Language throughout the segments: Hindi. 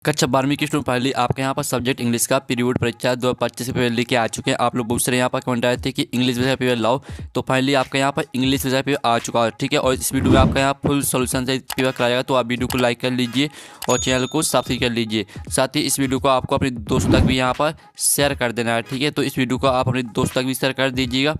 कक्षा 12वीं की स्टूडेंट फाइनली आपके यहाँ पर सब्जेक्ट इंग्लिश का पीरियड परीक्षा 2025 के पेपर लेके आ चुके हैं। आप लोग बहुत सारे यहाँ पर कमेंट आए थे कि इंग्लिश विषय पेपर लाओ, तो फाइनली आपका यहाँ पर इंग्लिश विषय पेपर आ चुका है, ठीक है। और इस वीडियो में आपका यहाँ फुल सोल्यूशन से पेपर कराया जाएगा, तो आप वीडियो को लाइक कर लीजिए और चैनल को सब्सक्राइब कर लीजिए। साथ ही इस वीडियो को आपको अपने दोस्तों तक भी यहाँ पर शेयर कर देना है, ठीक है। तो इस वीडियो को आप अपने दोस्तों तक भी शेयर कर दीजिएगा।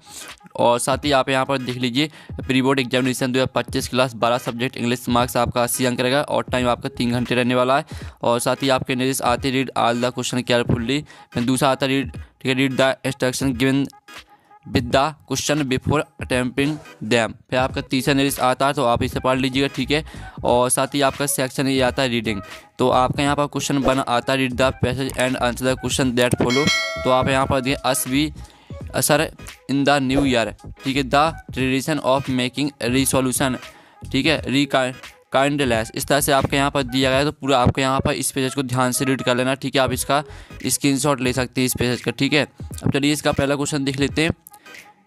और साथ ही आप यहाँ पर देख लीजिए pre board examination 2025 class 12 subject English marks आपका 80 अंक रहेगा और टाइम आपका 3 घंटे रहने वाला है। और साथ ही आपके निर्देश आते read all the question carefully. दूसरा आता रीड, ठीक है, read the instruction given with the question before attempting them. फिर आपका तीसरा निर्देश आता है, तो आप इसे पढ़ लीजिएगा, ठीक है। और साथ ही आपका सेक्शन ये आता है रीडिंग, तो आपका यहाँ पर क्वेश्चन बना आता है read the passage and answer the question that follow. तो आप यहाँ पर देखिए अस वी असर इन द न्यू ईयर, ठीक है, the tradition of making resolution, ठीक है, काइंडलेस। इस तरह से आपके यहाँ पर दिया गया है, तो पूरा आपके यहाँ पर इस पेज को ध्यान से रीड कर लेना, ठीक है। आप इसका स्क्रीनशॉट ले सकते हैं इस पेज का, ठीक है। अब चलिए इसका पहला क्वेश्चन देख लेते हैं।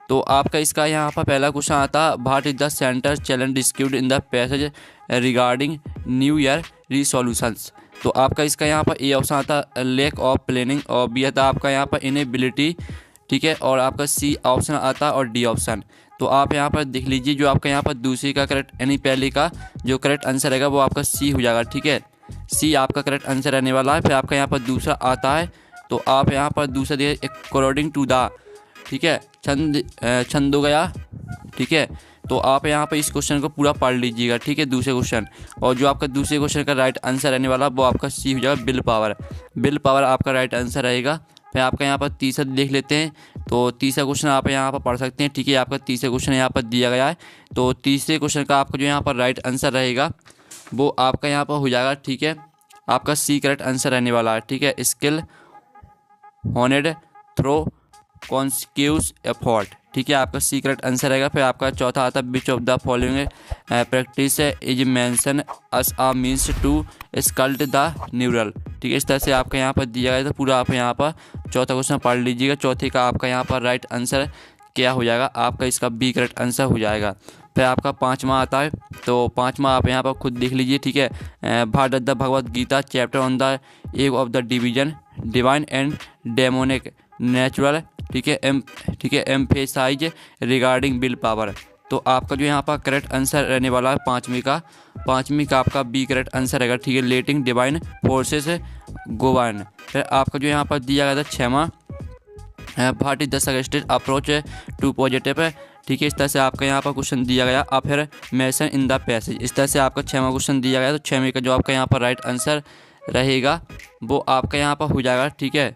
तो आपका इसका यहाँ पर पहला क्वेश्चन आता है what is the center challenge described in the passage regarding new year resolutions. तो आपका इसका यहाँ पर ए ऑप्शन आता है लैक ऑफ प्लानिंग, और बी आता है आपका यहाँ पर इनएबिलिटी, ठीक है, और आपका सी ऑप्शन आता है और डी ऑप्शन। तो आप यहाँ पर देख लीजिए जो आपका यहाँ पर दूसरी का करेक्ट यानी पहले का जो करेक्ट आंसर रहेगा वो आपका सी हो जाएगा, ठीक है। सी आपका करेक्ट आंसर रहने वाला है। फिर आपका यहाँ पर दूसरा आता है, तो आप यहाँ पर दूसरा देखिए अकॉर्डिंग टू द, ठीक है, छंद हो गया, ठीक है। तो आप यहाँ पर इस क्वेश्चन को पूरा पढ़ लीजिएगा, ठीक है, दूसरे क्वेश्चन। और जो आपका दूसरे क्वेश्चन का राइट आंसर रहने वाला वो आपका सी हो जाएगा बिल पावर। बिल पावर आपका राइट आंसर रहेगा। फिर आपका यहाँ पर तीसरा देख लेते हैं, तो तीसरा क्वेश्चन आप यहाँ पर पढ़ सकते हैं, ठीक है। आपका तीसरा क्वेश्चन यहाँ पर दिया गया है, तो तीसरे क्वेश्चन का आपका जो यहाँ पर राइट आंसर रहेगा वो आपका यहाँ पर हो जाएगा, ठीक है। आपका सी करेक्ट आंसर रहने वाला है, ठीक है। स्किल होनेड थ्रो कॉन्सिक्यूस एफर्ट, ठीक है, आपका सी करेक्ट आंसर रहेगा। फिर आपका चौथा आता है which of the following practice is mention as a means to sculpt the neural, ठीक है। इस तरह से आपका यहाँ पर दिया गया, तो पूरा आप यहाँ पर चौथा क्वेश्चन पढ़ लीजिएगा। चौथे का आपका यहाँ पर राइट आंसर क्या हो जाएगा, आपका इसका बी करेक्ट आंसर हो जाएगा। फिर आपका पाँचवा आता है, तो पाँचवा आप यहाँ पर खुद देख लीजिए, ठीक है। Bhagavat the Bhagavad Gita chapter on the egg of the division divine and demonic natural, ठीक है, एम्फेसाइज रिगार्डिंग विल पावर। तो आपका जो यहाँ पर करेक्ट आंसर रहने वाला है पाँचवीं का आपका बी करेक्ट आंसर रहेगा, ठीक है। Letting divine forces govern. फिर आपका जो यहाँ पर दिया गया था छठवां what is the suggested approach to positive, ठीक है। इस तरह से आपका यहाँ पर क्वेश्चन दिया गया। अब फिर मेंशन इन द पैसेज, इस तरह से आपका छठवां क्वेश्चन दिया गया। तो छठवीं का जो आपका यहाँ पर राइट आंसर रहेगा वो आपका यहाँ पर हो जाएगा, ठीक है।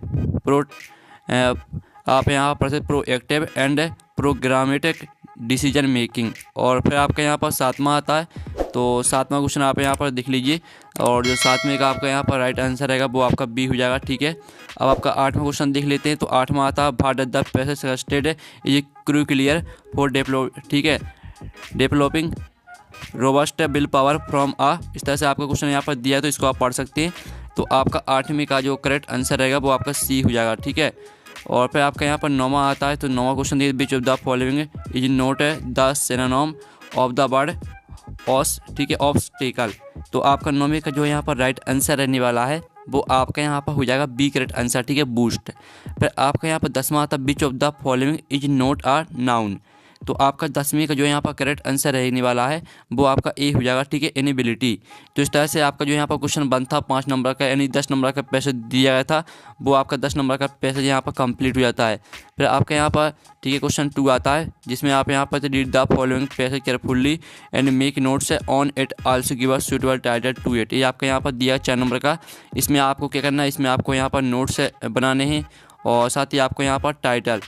आप यहाँ पर से proactive and programmatic decision making. और फिर आपका यहाँ पर सातवां आता है, तो सातवां क्वेश्चन आप यहाँ पर देख लीजिए, और जो सातवें का आपका यहाँ पर राइट आंसर रहेगा वो आपका बी हो जाएगा, ठीक है। अब आपका आठवां क्वेश्चन देख लेते हैं, तो आठवां आता है भारत the passage suggested is crucial for develop, ठीक है, developing robust will power from आ। इस तरह से आपका क्वेश्चन यहाँ पर दिया है, तो इसको आप पढ़ सकते हैं। तो आपका आठवीं का जो करेक्ट आंसर रहेगा वो आपका सी हो जाएगा, ठीक है। और फिर आपका यहाँ पर नौवां आता है, तो नौवां क्वेश्चन दिया which of the following is not the synonym of the word ऑस, ठीक है, ऑब्स्टेकल। तो आपका नौवीं का जो यहाँ पर राइट आंसर रहने वाला है वो आपका यहाँ पर हो जाएगा बी करेक्ट आंसर, ठीक है, बूस्ट। फिर आपका यहाँ पर 10वां आता है which of the following is not a noun. तो आपका 10वीं का जो यहाँ पर करेक्ट आंसर रहने वाला है वो आपका ए हो जाएगा, ठीक है, इनएबिलिटी। तो इस तरह से आपका जो यहाँ पर क्वेश्चन बनता 5 नंबर का यानी 10 नंबर का पैसेज दिया गया था, वो आपका 10 नंबर का पैसेज यहाँ पर कंप्लीट हो जाता है। फिर आपका यहाँ पर, ठीक है, क्वेश्चन 2 आता है जिसमें आप यहाँ पर read the following passage carefully and make notes on it also give a suitable title to it. ये आपका यहाँ पर दिया 4 नंबर का। इसमें आपको क्या करना है, इसमें आपको यहाँ पर नोट्स बनाने हैं और साथ ही आपको यहाँ पर टाइटल,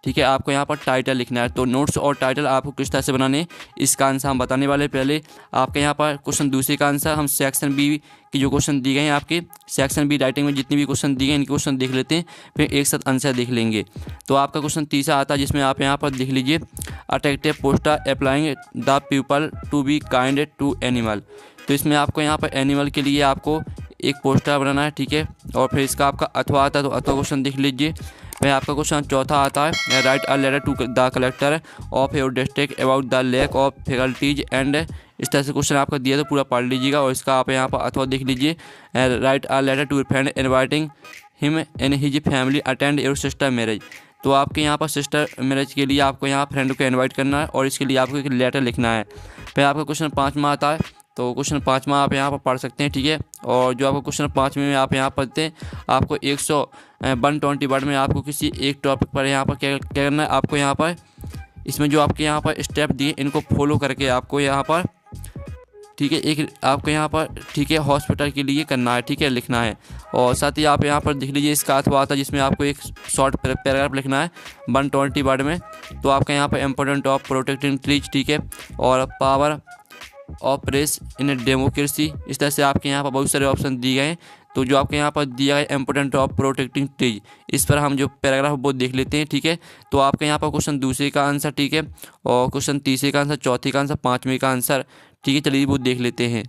ठीक है, आपको यहाँ पर टाइटल लिखना है। तो नोट्स और टाइटल आपको किस तरह से बनाने हैं इसका आंसर हम बताने वाले। पहले आपके यहाँ पर क्वेश्चन दूसरे का आंसर हम सेक्शन बी की जो क्वेश्चन दिए गए हैं आपके सेक्शन बी राइटिंग में जितने भी क्वेश्चन दिए गए इनके क्वेश्चन देख लेते हैं, फिर एक साथ आंसर देख लेंगे। तो आपका क्वेश्चन तीसरा आता है जिसमें आप यहाँ पर देख लीजिए attractive poster applying the people to be kind to animal. तो इसमें आपको यहाँ पर एनिमल के लिए आपको एक पोस्टर बनाना है, ठीक है। और फिर इसका आपका अथवा आता है, तो अथवा क्वेश्चन देख लीजिए। फिर आपका क्वेश्चन चौथा आता है write a letter to the collector of your district about the lack of faculties and इस तरह से क्वेश्चन आपका दिया तो पूरा पढ़ लीजिएगा और इसका आप यहाँ पर अथवा देख लीजिए। Write a letter to your friend inviting him and his family attend your sister marriage. तो आपके यहाँ पर सिस्टर मैरिज के लिए आपको यहाँ फ्रेंड को इनवाइट करना है और इसके लिए आपको एक लेटर लिखना है। फिर आपका क्वेश्चन 5वां आता है, तो क्वेश्चन 5वां आप यहाँ पर पढ़ सकते हैं, ठीक है। और जो आपको क्वेश्चन 5वें में आप यहाँ पढ़ते हैं, आपको 120 वर्ड में आपको किसी एक टॉपिक पर यहाँ पर क्या करना है, आपको यहाँ पर इसमें जो आपके यहाँ पर स्टेप दिए इनको फॉलो करके आपको यहाँ पर, ठीक है, एक आपको यहाँ पर, ठीक है, हॉस्पिटल के लिए करना है, ठीक है, लिखना है। और साथ ही आप यहाँ पर देख लीजिए इसका अथवा आता है जिसमें आपको एक शॉर्ट पैराग्राफ लिखना है 120 वर्ड में। तो आपका यहाँ पर इम्पोर्टेंट ऑफ प्रोटेक्टिंग ट्रीज, ठीक है, और power of press in democracy. इस तरह से आपके यहाँ पर बहुत सारे ऑप्शन दिए गए हैं। तो जो आपके यहाँ पर दिया गया इम्पोर्टेंट ऑफ प्रोटेक्टिंग ट्रीज, इस पर हम जो पैराग्राफ वो देख लेते हैं, ठीक है। तो आपके यहाँ पर क्वेश्चन दूसरे का आंसर, ठीक है, और क्वेश्चन तीसरे का आंसर, चौथे का आंसर, 5वें का आंसर, ठीक है। चलिए वो देख लेते हैं।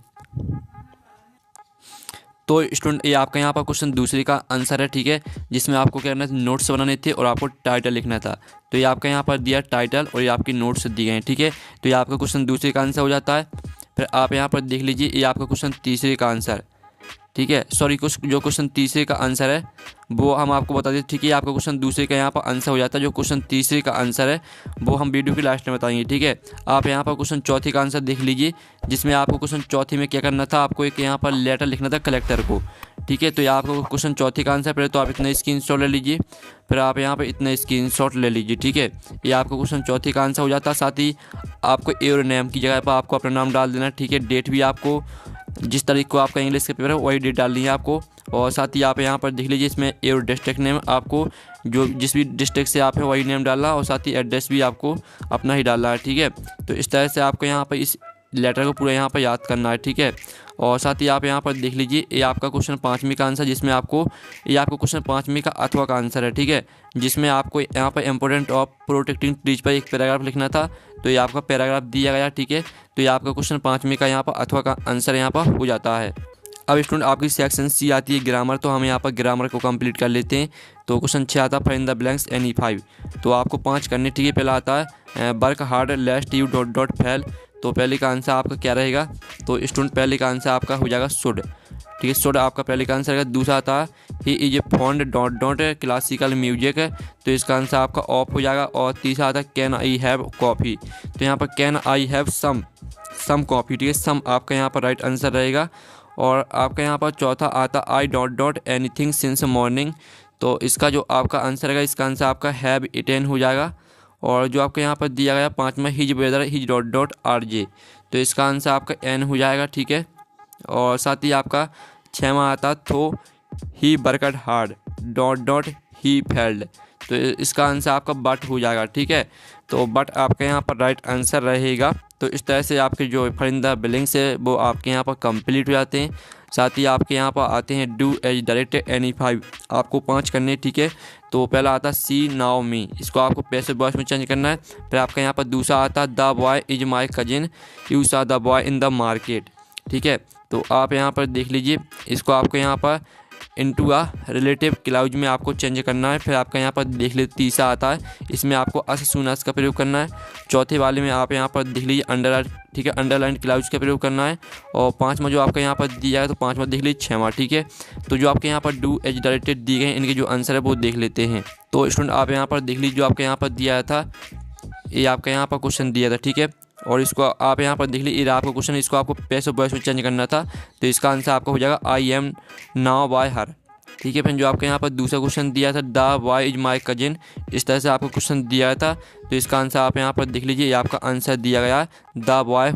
तो स्टूडेंट ये आपका यहाँ पर क्वेश्चन दूसरे का आंसर है, ठीक है, जिसमें आपको क्या करना था, नोट्स बनाने थे और आपको टाइटल लिखना था। तो ये आपका यहाँ पर दिया टाइटल और ये आपकी नोट्स दिए गए हैं, ठीक है। तो ये आपका क्वेश्चन दूसरे का आंसर हो जाता है। फिर आप यहाँ पर देख लीजिए ये आपका क्वेश्चन तीसरे का आंसर, ठीक है, सॉरी कुछ जो क्वेश्चन तीसरे का आंसर है वो हम आपको बता दें, ठीक है। आपका क्वेश्चन दूसरे का यहाँ पर आंसर हो जाता है। जो क्वेश्चन तीसरे का आंसर है वो हम वीडियो के लास्ट में बताएंगे, ठीक है। आप यहाँ पर क्वेश्चन चौथे का आंसर देख लीजिए, जिसमें आपको क्वेश्चन चौथे में क्या करना था, आपको एक यहाँ पर लेटर लिखना था कलेक्टर को, ठीक है। तो ये आपको क्वेश्चन चौथे का आंसर, पहले तो आप इतना स्क्रीनशॉट ले लीजिए, फिर आप यहाँ पर इतना स्क्रीनशॉट ले लीजिए, ठीक है। ये आपका क्वेश्चन चौथे का आंसर हो जाता है। साथ ही आपको योर नेम की जगह पर आपको अपना नाम डाल देना, ठीक है। डेट भी आपको जिस तारीख को आपका इंग्लिश का पेपर है वही डेट डालनी है आपको। और साथ ही आप यहाँ पर देख लीजिए इसमें योर डिस्ट्रिक्ट नेम, आपको जो जिस भी डिस्ट्रिक्ट से आप हैं वही नेम डालना, और साथ ही एड्रेस भी आपको अपना ही डालना है, ठीक है। तो इस तरह से आपको यहाँ पर इस लेटर को पूरा यहाँ पर याद करना है, ठीक है। और साथ ही आप यहाँ पर देख लीजिए ये आपका क्वेश्चन 5वें का आंसर, जिसमें आपको ये आपका क्वेश्चन 5वें का अथवा का आंसर है, ठीक है, जिसमें आपको यहाँ पर इम्पोर्टेंट ऑफ प्रोटेक्टिंग ट्रीज पर एक पैराग्राफ लिखना था। तो ये आपका पैराग्राफ दिया गया, ठीक है। तो ये आपका क्वेश्चन 5वें का यहाँ पर अथवा का आंसर यहाँ पर हो जाता है। अब स्टूडेंट आपकी सेक्शन सी आती है ग्रामर, तो हम यहाँ पर ग्रामर को कंप्लीट कर लेते हैं। तो क्वेश्चन 6 आता है fill in the blanks any 5। तो आपको 5 करने, ठीक है। पहला आता है work hard लेस्ट U dot dot fail. तो पहले का आंसर आपका क्या रहेगा, तो स्टूडेंट पहले का आंसर आपका हो जाएगा शुड, ठीक है, शुड आपका पहले का आंसर रहेगा। दूसरा आता है he is a fond dot dot classical music, तो इसका आंसर आपका ऑफ हो जाएगा। और तीसरा आता है कैन आई हैव कॉफ़ी, तो यहाँ पर can I have some coffee, ठीक है, सम आपका यहाँ पर राइट आंसर रहेगा। और आपका यहाँ पर चौथा आता I dot dot anything since morning, तो इसका जो आपका आंसर रहेगा, इसका आंसर आपका हैव इटेन हो जाएगा। और जो आपको यहाँ पर दिया गया 5वां his whether his dot dot R J, तो इसका आंसर आपका एन हो जाएगा, ठीक है। और साथ ही आपका 6वां आता थो he worked hard dot dot he failed, तो इसका आंसर आपका बट हो जाएगा, ठीक है। तो बट आपका यहाँ पर राइट आंसर रहेगा। तो इस तरह से आपके जो फिल इन द ब्लैंक्स है वो आपके यहाँ पर कंप्लीट हो जाते हैं। साथ ही आपके यहाँ पर आते हैं डू एज डायरेक्ट एनी 5, आपको 5 करने, ठीक है। तो पहला आता सी नाउ मी, इसको आपको पैसिव वॉइस में चेंज करना है। फिर आपका यहाँ पर दूसरा आता the boy is my cousin you saw the boy in the market, ठीक है। तो आप यहाँ पर देख लीजिए, इसको आपको यहाँ पर इनटू आ रिलेटिव क्लाउज में आपको चेंज करना है। फिर आपका यहाँ पर देख लीजिए तीसरा आता है, इसमें आपको अस सून अस का प्रयोग करना है। चौथे वाले में आप यहाँ पर देख लीजिए अंडरलाइन, ठीक है, अंडरलाइन क्लाउज का प्रयोग करना है। और 5वां जो आपका यहाँ पर दिया है, तो 5वां देख लीजिए 6वां, ठीक है। तो जो आपके यहाँ पर डू एज डायरेक्टेड दिए गए हैं, इनके जो आंसर है वो देख लेते हैं। तो स्टूडेंट आप यहाँ पर देख लीजिए जो आपके यहाँ पर दिया था, ये आपका यहाँ पर क्वेश्चन दिया था, ठीक है। और इसको आप यहाँ पर देख लीजिए ये आपका क्वेश्चन, इसको आपको पैसिव वॉइस में चेंज करना था। तो इसका आंसर आपका हो जाएगा आई एम नाउ बाय हर, ठीक है। फिर जो आपके यहाँ पर दूसरा क्वेश्चन दिया था the boy is my cousin, इस तरह से आपको क्वेश्चन दिया था। तो इसका आंसर आप यहाँ पर देख लीजिए, ये आपका आंसर दिया गया the boy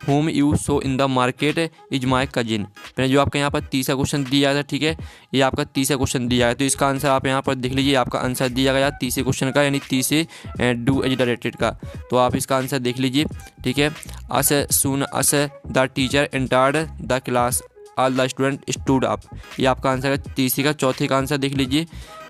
whom you saw in the market is my cousin। फिर जो आपका यहाँ पर तीसरा क्वेश्चन दिया था, ठीक है, ये आपका तीसरा क्वेश्चन दिया है। तो इसका आंसर आप यहाँ पर देख लीजिए, आपका आंसर दिया गया तीसरे क्वेश्चन का, यानी तीसरे डू एज डायरेक्टेड का। तो आप इसका आंसर देख लीजिए, ठीक है। As soon as the teacher entered the class all the student stood up, ये आपका आंसर है तीसरे का। चौथे का आंसर देख लीजिए,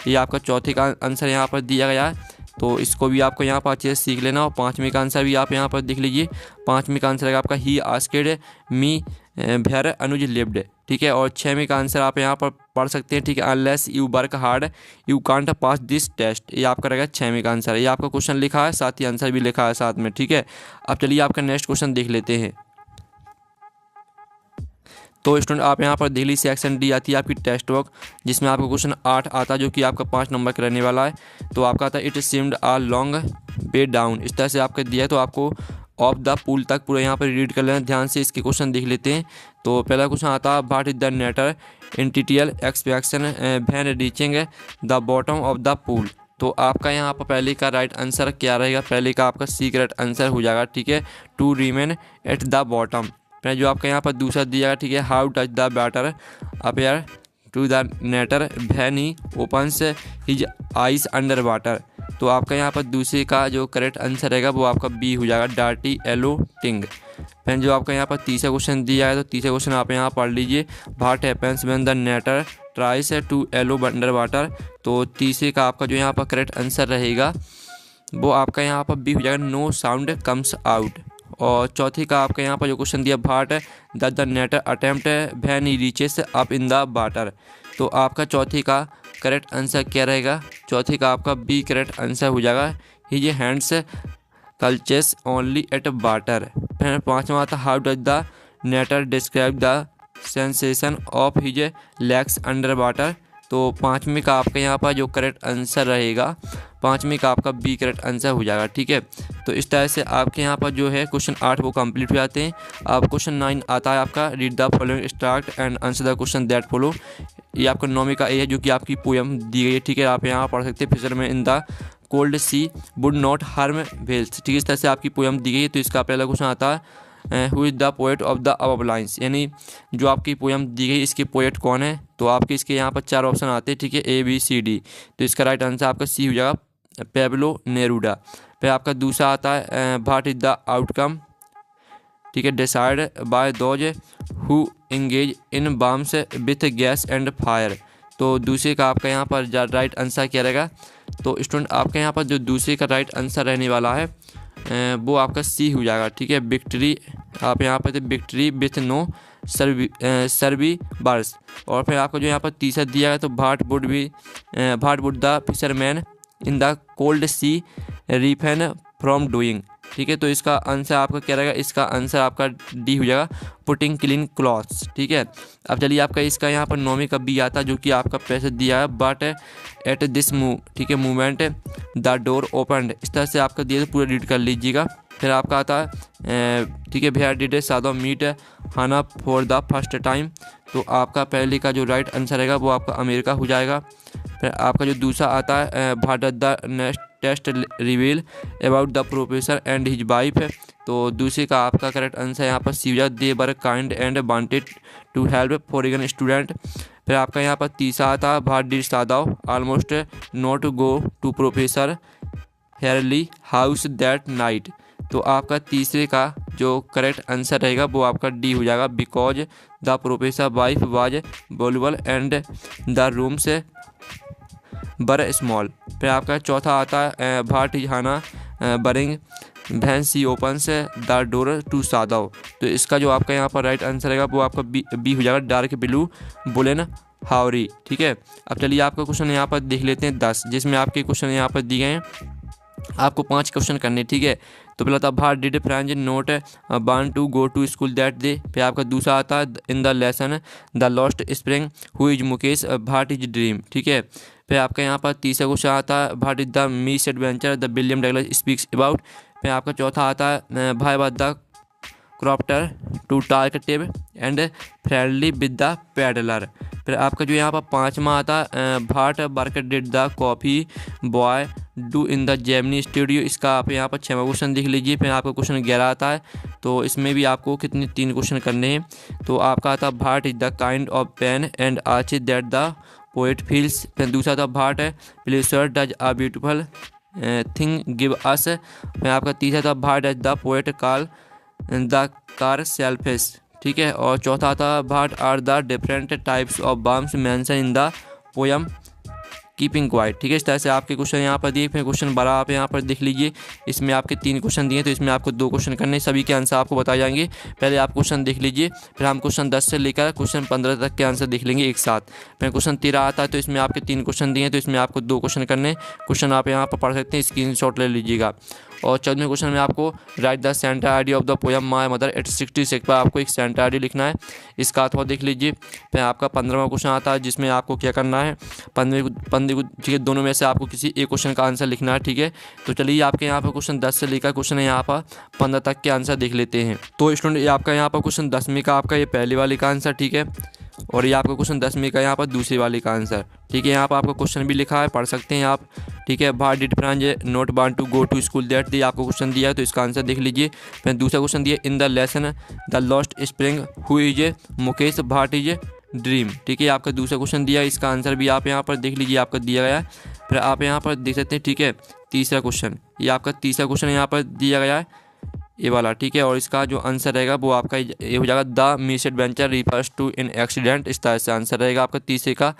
ये आपका चौथे का आंसर यहाँ पर दिया गया है। तो इसको भी आपको यहाँ पर अच्छे से सीख लेना। और 5वें का आंसर भी आप यहाँ पर देख लीजिए, 5वें का आंसर है आपका ही asked me where Anuj lived, ठीक है। और 6वें का आंसर आप यहाँ पर पढ़ सकते हैं, ठीक है, unless you work hard you can't pass this test, ये आपका रहेगा 6वें का आंसर है। ये आपका क्वेश्चन लिखा है, साथ ही आंसर भी लिखा है साथ में, ठीक है। अब चलिए आपका नेक्स्ट क्वेश्चन देख लेते हैं। तो स्टूडेंट आप यहाँ पर दिल्ली सेक्शन डी आती है आपकी टेस्ट वर्क, जिसमें आपको क्वेश्चन 8 आता है जो कि आपका 5 नंबर का रहने वाला है। तो आपका आता है it seemed a long way down, इस तरह से आपका दिया है। तो आपको ऑफ द पूल तक पूरा यहाँ पर रीड कर लेना, ध्यान से इसके क्वेश्चन देख लेते हैं। तो पहला क्वेश्चन आता है what is the narrator initial expectation when reaching the bottom of the pool. तो आपका यहाँ पर पहले का राइट आंसर क्या रहेगा, पहले का आपका सी करेक्ट आंसर हो जाएगा, ठीक है, to remain at the bottom. फिर जो आपका यहाँ पर दूसरा दिया, ठीक है, how does the water appear to the narrator when he opens his eyes under water. तो आपका यहाँ पर दूसरे का जो करेक्ट आंसर रहेगा वो आपका बी हो जाएगा, डार्टी एलो टिंग। फिर जो आपका यहाँ पर तीसरा क्वेश्चन दिया है, तो तीसरा क्वेश्चन आप यहाँ पढ़ लीजिए, what happens when the narrator tries to yell under water. तो तीसरे का आपका जो यहाँ पर करेक्ट आंसर रहेगा वो आपका यहाँ पर बी हो जाएगा, नो साउंड कम्स आउट। और चौथी का आपका यहाँ पर जो क्वेश्चन दिया, what the narrator attempt when he reaches up in the water. तो आपका चौथी का करेक्ट आंसर क्या रहेगा, चौथी का आपका बी करेक्ट आंसर हो जाएगा, his hands clutches only at water. फिर पाँचवा आता, how does the narrator describe the sensation of his legs under water. तो पाँचवीं का आपका यहाँ पर जो करेक्ट आंसर रहेगा, पाँचवीं का आपका बी करेक्ट आंसर हो जाएगा, ठीक है। तो इस तरह से आपके यहाँ पर जो है क्वेश्चन 8 वो कंप्लीट हो जाते हैं। अब क्वेश्चन 9 आता है आपका, read the following start and answer the question that follow. ये आपका 9वीं का ए है जो कि आपकी पोएम दी गई है, ठीक है। आप यहाँ पढ़ सकते हैं, fisherman in the cold sea would not harm whales, ठीक है, इस तरह से आपकी पोएम दी गई है। तो इसका पहला क्वेश्चन आता है, who is the poet of the above lines, यानी जो आपकी पोएम दी गई इसके पोएट कौन है। तो आपके इसके यहाँ पर 4 ऑप्शन आते हैं, ठीक है, ए बी सी डी। तो इसका राइट आंसर आपका सी हो जाएगा, पेब्लो नेरूडा। फिर आपका दूसरा आता है, व्हाट इज़ द आउटकम, ठीक है, decide by those who engage in bombs with gas and fire. तो दूसरे का आपका यहाँ पर राइट आंसर क्या रहेगा। तो स्टूडेंट आपके यहाँ पर जो दूसरे का राइट आंसर रहने वाला है वो आपका सी हो जाएगा, ठीक है, विक्ट्री। आप यहाँ पर विक्ट्री विथ नो सर्वी बर्स। और फिर आपको जो यहाँ पर तीसरा दिया है, तो what would the fisherman in the cold sea refrain from doing, ठीक है। तो इसका आंसर आपका क्या रहेगा, इसका आंसर आपका डी हो जाएगा, पुटिंग क्लीन क्लॉथ्स, ठीक है। अब चलिए आपका इसका यहाँ पर 9वीं का बी आता है जो कि आपका पैसे दिया है, बट एट दिस मूव, ठीक है, मूवमेंट द डोर ओपन, इस तरह से आपका दिया, तो पूरा रीड कर लीजिएगा। फिर आपका आता है, ठीक है, where did Sadao meet Hana for the first time. तो आपका पहले का जो राइट आंसर रहेगा वो आपका अमेरिका हो जाएगा। फिर आपका जो दूसरा आता है, what does the next test reveal about the professor and his wife. तो दूसरे का आपका करेक्ट आंसर यहाँ पर सी हो जाएगा, they were kind and wanted to help foreign student. फिर आपका यहाँ पर तीसरा आता है, what did Sadao almost not go to professor Harley house that night. तो आपका तीसरे का जो करेक्ट आंसर रहेगा वो आपका डी हो जाएगा, because the professor wife was voluble and the rooms were small. फिर आपका चौथा आता है, what is Hana wearing when she opens the door to Sadao. तो इसका जो आपका यहाँ पर राइट आंसर रहेगा वो आपका बी हो जाएगा, डार्क ब्लू बुलेन हावरी, ठीक है। अब चलिए आपका क्वेश्चन यहाँ पर देख लेते हैं 10, जिसमें आपके क्वेश्चन यहाँ पर दिए गए हैं, आपको 5 क्वेश्चन करने, ठीक है। तो पहला था, what did Franz not want to go to school that day. फिर आपका दूसरा आता है, in the lesson the lost spring who is Mukesh what is dream, ठीक है। फिर आपका यहाँ पर तीसरा क्वेश्चन आता है, what is the misadventure the William Douglas speaks about. फिर आपका चौथा आता है, why was the crofter too talkative and friendly with the peddler. फिर आपका जो यहाँ पर पाँचवा आता है, what work did the coffee boy do in the Gemini studio. इसका आप यहाँ पर 6वां क्वेश्चन देख लीजिए। फिर आपका क्वेश्चन 11 आता है, तो इसमें भी आपको कितने 3 क्वेश्चन करने हैं। तो आपका आता है, what is the kind of pain and ache that the poet feels. फिर दूसरा था, what pleasure does a beautiful thing give us. फिर आपका तीसरा था, what does the poet call the car selfish, ठीक है। और चौथा था, what are the different types of bombs mentioned in the poem keeping quiet. ठीक है, इस तरह से आपके क्वेश्चन यहाँ पर दिए। फिर क्वेश्चन 12 आप यहाँ पर देख लीजिए, इसमें आपके 3 क्वेश्चन दिए, तो इसमें आपको 2 क्वेश्चन करने, सभी के आंसर आपको बताए जाएंगे। पहले आप क्वेश्चन देख लीजिए, फिर हम क्वेश्चन 10 से लेकर क्वेश्चन 15 तक के आंसर देख लेंगे एक साथ। फिर क्वेश्चन 13 आता है, तो इसमें आपके 3 क्वेश्चन दिए, तो इसमें आपको 2 क्वेश्चन करने। क्वेश्चन आप यहाँ पर पढ़ सकते हैं, स्क्रीनशॉट ले लीजिएगा। और 14वें क्वेश्चन में आपको right the centre ID of the poem my mother 866 पर आपको एक सेंटर आईडी लिखना है, इसका अथवा देख लीजिए। फिर आपका 15वां क्वेश्चन आता है, जिसमें आपको क्या करना है, 15 ठीक है, दोनों में से आपको किसी एक क्वेश्चन का आंसर लिखना है। ठीक है, तो चलिए आपके यहाँ पर क्वेश्चन 10 से लेकर क्वेश्चन यहाँ पर 15 तक के आंसर देख लेते हैं। तो स्टूडेंट, ये आपका यहाँ पर क्वेश्चन 10वीं का आपका ये पहले वाले का आंसर। ठीक है, और ये आपका क्वेश्चन 10वीं का यहाँ पर दूसरी वाली का आंसर। ठीक है, यहाँ पर आपका क्वेश्चन भी लिखा है, पढ़ सकते हैं आप। ठीक है, why did Franz not want to go to school that day, आपको क्वेश्चन दिया है, तो इसका आंसर देख लीजिए। फिर दूसरा क्वेश्चन दिया, in the lesson the lost spring who is a Mukesh what is a dream. ठीक है, आपका दूसरा क्वेश्चन दिया, इसका आंसर भी आप यहाँ पर देख लीजिए, आपका दिया गया है। फिर आप यहाँ पर देख सकते हैं। ठीक है, तीसरा क्वेश्चन, ये आपका तीसरा क्वेश्चन यहाँ पर दिया गया है, ये वाला। ठीक है, और इसका जो आंसर रहेगा वो आपका ये हो जाएगा, the misadventure refers to an accident, इस तरह से आंसर रहेगा आपका तीसरे का।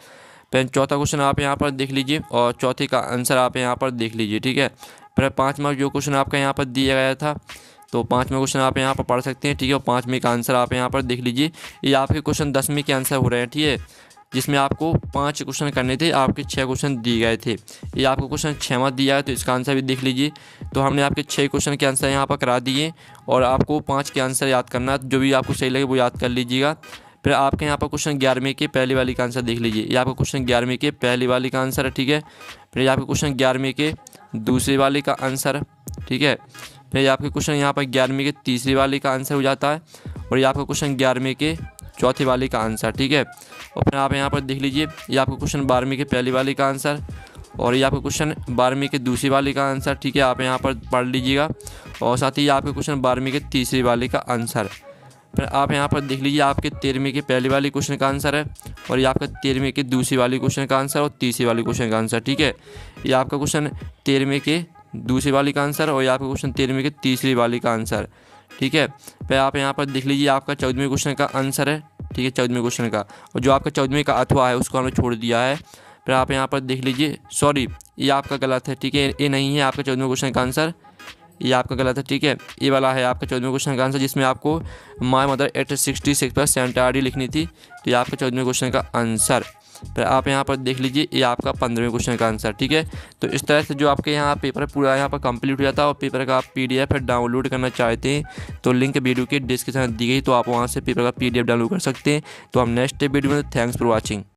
फिर चौथा क्वेश्चन आप यहाँ पर देख लीजिए, और चौथे का आंसर आप यहाँ पर देख लीजिए। ठीक है, फिर 5वां जो क्वेश्चन आपका यहाँ पर दिया गया था, तो 5वां क्वेश्चन आप यहाँ पर पढ़ सकते हैं। ठीक है, और 5वें का आंसर आप यहाँ पर देख लीजिए। ये आपके क्वेश्चन 10वीं के आंसर हो रहे हैं। ठीक है, जिसमें आपको 5 क्वेश्चन करने थे, आपके 6 क्वेश्चन दिए गए थे। ये आपको क्वेश्चन 6वां दिया है, तो इसका आंसर भी देख लीजिए। तो हमने आपके 6 क्वेश्चन के आंसर यहाँ पर करा दिए, और आपको 5 के आंसर याद करना है, जो भी आपको सही लगे वो याद कर लीजिएगा। फिर आपके यहाँ पर क्वेश्चन 11वें के पहली वाली का आंसर देख लीजिए, ये आपका क्वेश्चन 11वें के पहली वाली का आंसर है। ठीक है, फिर ये आपके क्वेश्चन 11वें के दूसरी वाली का आंसर। ठीक है, फिर ये आपके क्वेश्चन यहाँ पर 11वें के तीसरी वाली का आंसर हो जाता है, और ये आपका क्वेश्चन 11वें के चौथी वाली का आंसर। ठीक है, और फिर आप यहाँ पर देख लीजिए, ये आपका क्वेश्चन 12वीं के पहली वाली का आंसर, और ये आपका क्वेश्चन 12वीं के दूसरी वाली का आंसर। ठीक है, आप यहाँ पर पढ़ लीजिएगा, और साथ ही आपके क्वेश्चन 12वीं के तीसरी वाली का आंसर। फिर आप यहाँ पर देख लीजिए, आपके 13वीं के पहली वाली क्वेश्चन का आंसर है, और ये आपका 13वीं के दूसरी वाली क्वेश्चन का आंसर, और तीसरी वाली क्वेश्चन का आंसर। ठीक है, ये आपका क्वेश्चन 13वीं के दूसरी वाली का आंसर, और ये आपका क्वेश्चन 13वीं के तीसरी वाली का आंसर। ठीक है, फिर आप यहाँ पर देख लीजिए, आपका 14वें क्वेश्चन का आंसर है। ठीक है, 14वें क्वेश्चन का, और जो आपका 14वें का अथवा है उसको हमने छोड़ दिया है। फिर आप यहाँ पर देख लीजिए, सॉरी ये आपका गलत है। ठीक है, ये नहीं है आपका 14वें क्वेश्चन का आंसर, ये आपका गलत है। ठीक है, ये वाला है आपका 14वें क्वेश्चन का आंसर, जिसमें आपको माय मदर 866 पर सेंटर आईडी लिखनी थी, तो ये आपका 14वें क्वेश्चन का आंसर। फिर आप यहाँ पर देख लीजिए, ये आपका 15वें क्वेश्चन का आंसर। ठीक है, तो इस तरह से जो आपके यहाँ पेपर पूरा यहाँ पर कंप्लीट हो जाता है, और पेपर का आप PDF डाउनलोड करना चाहते हैं तो लिंक वीडियो के डिस्क्रिप्शन में दी गई, तो आप वहाँ से पेपर का PDF डाउनलोड कर सकते हैं। तो हम नेक्स्ट वीडियो में, थैंक्स फॉर वॉचिंग।